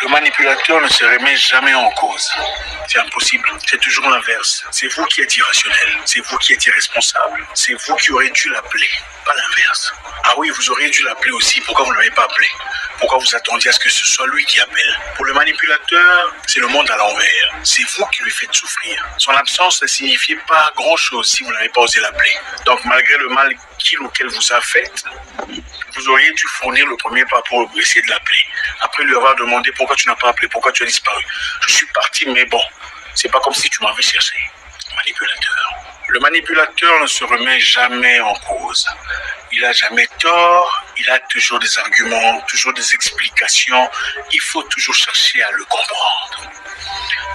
manipulateur ne se remet jamais en cause. C'est impossible. C'est toujours l'inverse. C'est vous qui êtes irrationnel. C'est vous qui êtes irresponsable. C'est vous qui aurez dû l'appeler, pas l'inverse. Ah oui, vous auriez dû l'appeler aussi. Pourquoi vous ne l'avez pas appelé? Pourquoi vous attendiez à ce que ce soit lui qui appelle? Pour le manipulateur, c'est le monde à l'envers. C'est vous qui lui faites souffrir. Son absence ne signifiait pas grand-chose si vous n'avez pas osé l'appeler. Donc malgré le mal qu'il ou qu'elle vous a fait, vous auriez dû fournir le premier pas pour essayer de l'appeler. Après lui avoir demandé pourquoi tu n'as pas appelé, pourquoi tu as disparu. Je suis parti, mais bon, c'est pas comme si tu m'avais cherché. Manipulateur. Le manipulateur ne se remet jamais en cause. Il n'a jamais tort, il a toujours des arguments, toujours des explications. Il faut toujours chercher à le comprendre.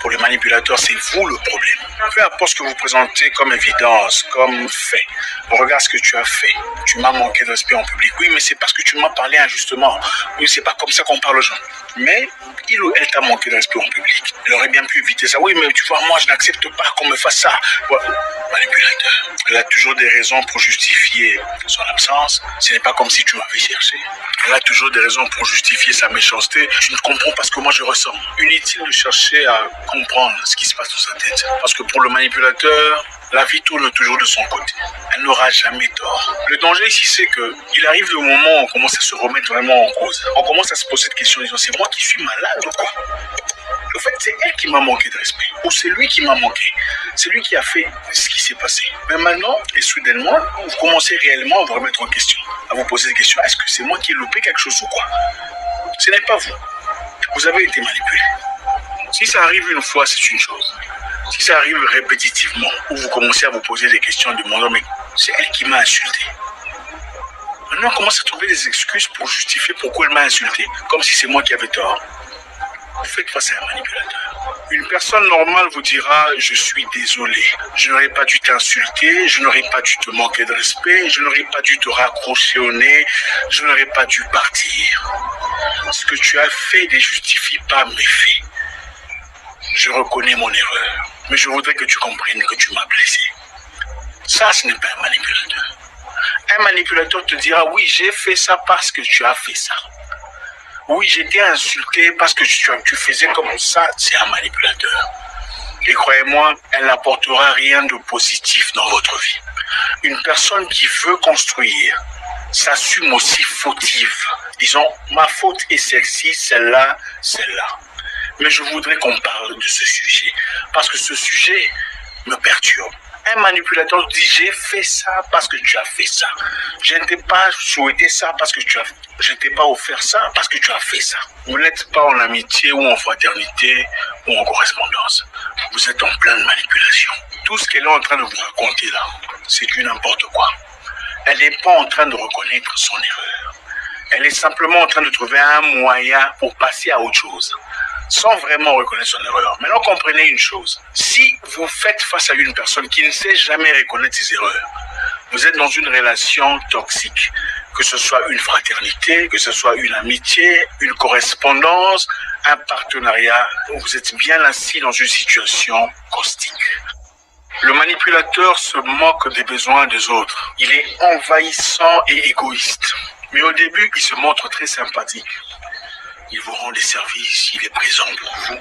Pour le manipulateur, c'est vous le problème. Peu importe ce que vous présentez comme évidence, comme fait. Regarde ce que tu as fait. Tu m'as manqué de respect en public. Oui, mais c'est parce que tu m'as parlé injustement. Oui, c'est pas comme ça qu'on parle aux gens. Mais il ou elle t'a manqué de respect en public. Elle aurait bien pu éviter ça. Oui, mais tu vois, moi, je n'accepte pas qu'on me fasse ça. Voilà. Manipulateur. Elle a toujours des raisons pour justifier son absence. Ce n'est pas comme si tu m'avais cherché. Elle a toujours des raisons pour justifier sa méchanceté. Je ne comprends pas ce que moi je ressens. Inutile de chercher à comprendre ce qui se passe dans sa tête. Parce que pour le manipulateur, la vie tourne toujours de son côté. Elle n'aura jamais tort. Le danger ici, c'est qu'il arrive le moment où on commence à se remettre vraiment en cause. On commence à se poser cette question en disant, c'est moi qui suis malade ou quoi? En fait, c'est elle qui m'a manqué de respect. Ou c'est lui qui m'a manqué. C'est lui qui a fait ce qui s'est passé. Mais maintenant, et soudainement, vous commencez réellement à vous remettre en question. À vous poser des questions. Est-ce que c'est moi qui ai loupé quelque chose ou quoi? Ce n'est pas vous. Vous avez été manipulé. Si ça arrive une fois, c'est une chose. Si ça arrive répétitivement, où vous commencez à vous poser des questions en demandant, mais c'est elle qui m'a insulté. Maintenant, on commence à trouver des excuses pour justifier pourquoi elle m'a insulté. Comme si c'est moi qui avais tort. Vous faites face à un manipulateur. Une personne normale vous dira « Je suis désolé, je n'aurais pas dû t'insulter, je n'aurais pas dû te manquer de respect, je n'aurais pas dû te raccrocher au nez, je n'aurais pas dû partir. Ce que tu as fait ne justifie pas mes faits. Je reconnais mon erreur, mais je voudrais que tu comprennes que tu m'as blessé. » Ça, ce n'est pas un manipulateur. Un manipulateur te dira « Oui, j'ai fait ça parce que tu as fait ça. » Oui, j'étais insulté parce que tu faisais comme ça. C'est un manipulateur. Et croyez-moi, elle n'apportera rien de positif dans votre vie. Une personne qui veut construire s'assume aussi fautive. Disons, ma faute est celle-ci, celle-là, celle-là. Mais je voudrais qu'on parle de ce sujet. Parce que ce sujet me perturbe. Un manipulateur dit, j'ai fait ça parce que tu as fait ça. Je ne t'ai pas souhaité ça parce que je ne t'ai pas offert ça parce que tu as fait ça. Vous n'êtes pas en amitié ou en fraternité ou en correspondance. Vous êtes en pleine manipulation. Tout ce qu'elle est en train de vous raconter là, c'est du n'importe quoi. Elle n'est pas en train de reconnaître son erreur. Elle est simplement en train de trouver un moyen pour passer à autre chose, sans vraiment reconnaître son erreur. Maintenant, comprenez une chose. Si vous faites face à une personne qui ne sait jamais reconnaître ses erreurs, vous êtes dans une relation toxique, que ce soit une fraternité, que ce soit une amitié, une correspondance, un partenariat, vous êtes bien assis dans une situation caustique. Le manipulateur se moque des besoins des autres. Il est envahissant et égoïste. Mais au début, il se montre très sympathique. Il vous rend des services, il est présent pour vous,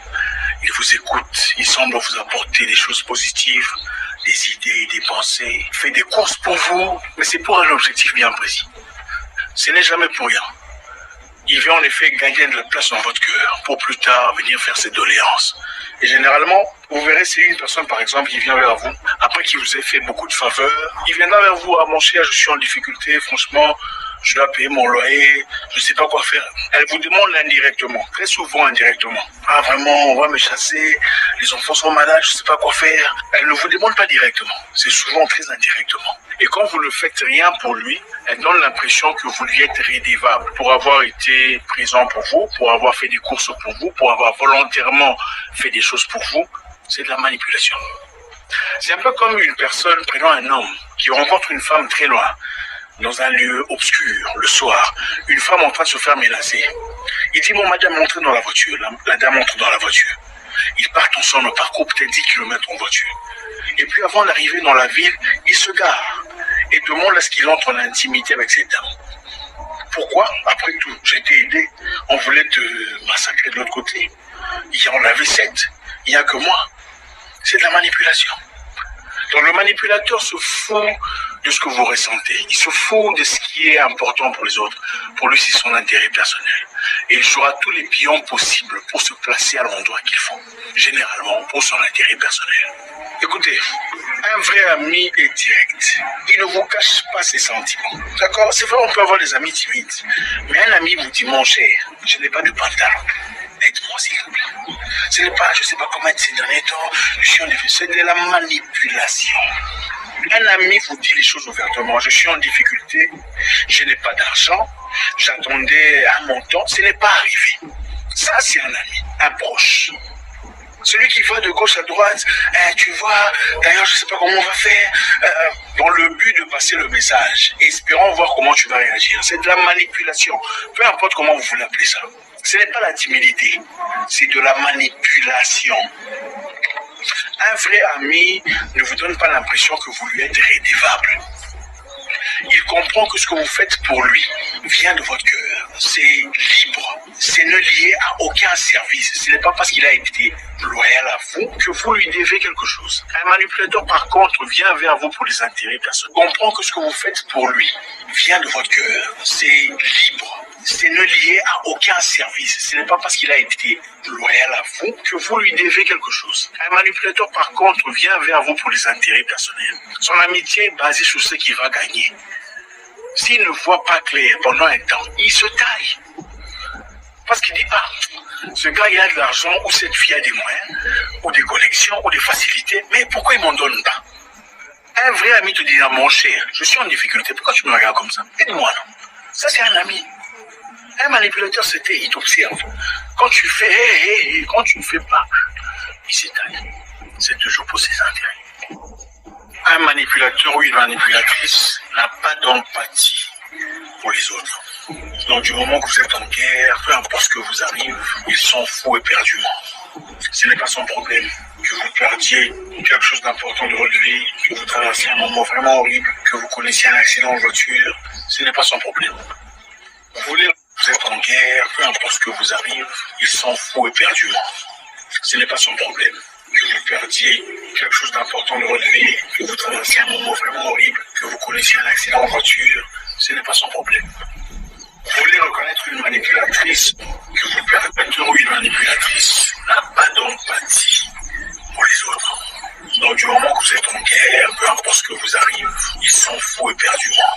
il vous écoute, il semble vous apporter des choses positives, des idées, des pensées, il fait des courses pour vous, mais c'est pour un objectif bien précis. Ce n'est jamais pour rien. Il veut en effet gagner de la place dans votre cœur pour plus tard venir faire ses doléances. Et généralement, vous verrez si une personne par exemple qui vient vers vous, après qu'il vous ait fait beaucoup de faveurs, il viendra vers vous, ah mon cher, je suis en difficulté, franchement, je dois payer mon loyer, je ne sais pas quoi faire. Elle vous demande indirectement, très souvent indirectement. Ah vraiment, on va me chasser, les enfants sont malades, je ne sais pas quoi faire. Elle ne vous demande pas directement, c'est souvent très indirectement. Et quand vous ne faites rien pour lui, elle donne l'impression que vous lui êtes rédévable pour avoir été présent pour vous, pour avoir fait des courses pour vous, pour avoir volontairement fait des choses pour vous. C'est de la manipulation. C'est un peu comme une personne, prenons un homme, qui rencontre une femme très loin, dans un lieu obscur, le soir, une femme en train de se faire menacer. Il dit, bon, madame, entrez dans la voiture. La dame entre dans la voiture. Ils partent ensemble, parcourent peut-être 10 km en voiture. Et puis avant d'arriver dans la ville, il se gare et demande à ce qu'il entre en intimité avec cette dame. Pourquoi? Après tout, j'ai été aidé. On voulait te massacrer de l'autre côté. Il y en avait 7. Il n'y a que moi. C'est de la manipulation. Donc le manipulateur se fout de ce que vous ressentez. Il se fout de ce qui est important pour les autres. Pour lui, c'est son intérêt personnel. Et il jouera tous les pions possibles pour se placer à l'endroit qu'il faut. Généralement, pour son intérêt personnel. Écoutez, un vrai ami est direct. Il ne vous cache pas ses sentiments. D'accord? C'est vrai, on peut avoir des amis timides. Mais un ami vous dit, mon cher, je n'ai pas de pantalon. Aide-moi s'il te plaît. Ce n'est pas, je ne sais pas comment être ces derniers temps, je suis en effet, c'est de la manipulation. Un ami vous dit les choses ouvertement, je suis en difficulté, je n'ai pas d'argent, j'attendais un montant, ce n'est pas arrivé. Ça c'est un ami, un proche. Celui qui va de gauche à droite, tu vois, d'ailleurs je ne sais pas comment on va faire, dans le but de passer le message, espérons voir comment tu vas réagir. C'est de la manipulation, peu importe comment vous voulez appeler ça. Ce n'est pas la timidité, c'est de la manipulation. Un vrai ami ne vous donne pas l'impression que vous lui êtes rédévable. Il comprend que ce que vous faites pour lui vient de votre cœur. C'est libre. C'est ne lié à aucun service. Ce n'est pas parce qu'il a été loyal à vous que vous lui devez quelque chose. Un manipulateur, par contre, vient vers vous pour les intérêts personnels. Il comprend que ce que vous faites pour lui vient de votre cœur. C'est libre. C'est ne lié à aucun service. Ce n'est pas parce qu'il a été loyal à vous que vous lui devez quelque chose. Un manipulateur, par contre, vient vers vous pour les intérêts personnels. Son amitié est basée sur ce qu'il va gagner. S'il ne voit pas clair pendant un temps, il se taille. Parce qu'il dit, ce gars il a de l'argent, ou cette fille a des moyens, ou des connexions, ou des facilités, mais pourquoi il ne m'en donne pas? Un vrai ami te dit, mon cher, je suis en difficulté, pourquoi tu me regardes comme ça? Aide-moi, non? Ça c'est un ami. Un manipulateur, il t'observe. Quand tu fais, quand tu ne fais pas, il s'étale. C'est toujours pour ses intérêts. Un manipulateur ou une manipulatrice n'a pas d'empathie pour les autres. Donc du moment que vous êtes en guerre, peu importe ce que vous arrive, ils s'en fout éperdument. Ce n'est pas son problème que vous perdiez quelque chose d'important de votre vie, que vous traversez un moment vraiment horrible, que vous connaissiez un accident de voiture. Ce n'est pas son problème. Vous êtes en guerre, peu importe ce que vous arrive, il s'en fout éperdument. Ce n'est pas son problème que vous perdiez quelque chose d'important de votre vie, que vous traversez un moment vraiment horrible, que vous connaissiez un accident de voiture. Ce n'est pas son problème. Vous voulez reconnaître une manipulatrice, que vous perdez ou une manipulatrice n'a pas d'empathie pour les autres. Donc du moment que vous êtes en guerre, peu importe ce que vous arrive, il s'en fout éperdument.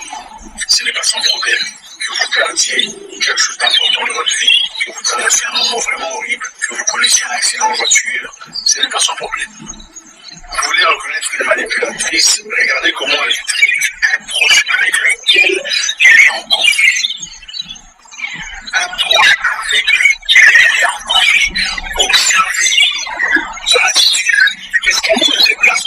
Ce n'est pas son problème que vous perdiez quelque chose d'important de votre vie, que vous traversez un moment vraiment horrible, que vous connaissiez un accident de voiture, ce n'est pas son problème. Vous voulez reconnaître une manipulatrice, regardez comment elle traite un proche avec lequel elle est en conflit. Un proche avec lequel elle est en conflit. Observez son attitude. Qu'est-ce qu'elle se déplace?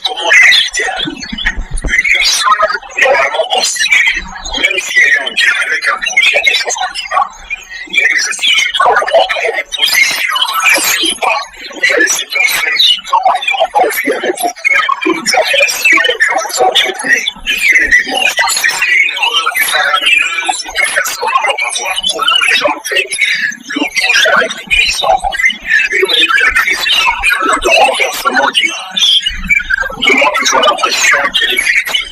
Comment agit-elle? Une personne normalement constituée, même si elle est en guerre avec un proche, il y a des choses qu'on ne dit pas. Il y a des attitudes qu'on ne prend pas, il y a des positions qu'on n'assume pas. Il y a des personnes qui, quand elles sont en conflit avec vous, toutes les relations que vous entretenez deviennent des monstres. C'est une erreur faramineuse de faire semblant de voir comment les gens traitent leur proche avec lesquels ils sont en conflit. Une manipulatrice est championne de renversement d'image. Donnant toujours l'impression qu'elle est victime.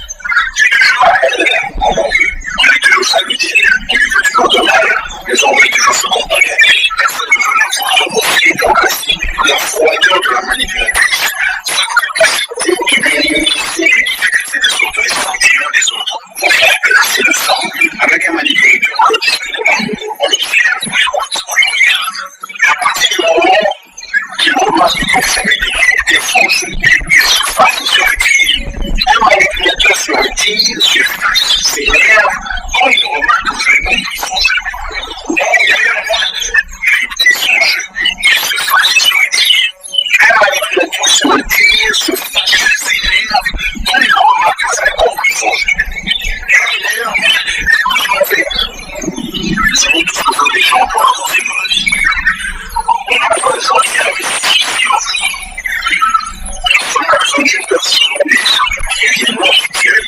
C'est toujours à elle qu'on en veut. On est toujours salutaire, on lui veut toujours de mal, mais on veut toujours se comparer. Personne ne veut la voir rembourser d'empathie, la froideur de la manipulatrice, sa capacité de minimiser les difficultés des autres, les sentiments des autres, pour faire glacer le sang. Avec un manipulateur, on ne discute pas, on l'observe, on l'écoute, on le regarde. À partir du moment qu'il remarque que vous avez des fausses, il se fasse se retirer. Un manipulateur se retire, se fasse, s'énerve, quand il remarque que vous avez compris son jeu. Il crypter son jeu, il se fasse, se retire. Un manipulateur se retire, se fasse, s'énerve, quand il remarque que vous avez compris son jeu. D'ailleurs, qu'est-ce que vous faites? Nous savons tous que vous des gens pour avancer dans la vie. On a besoin de gens qui investissent sur vous. Personne n'a besoin d'une personne qui vient vous retirer.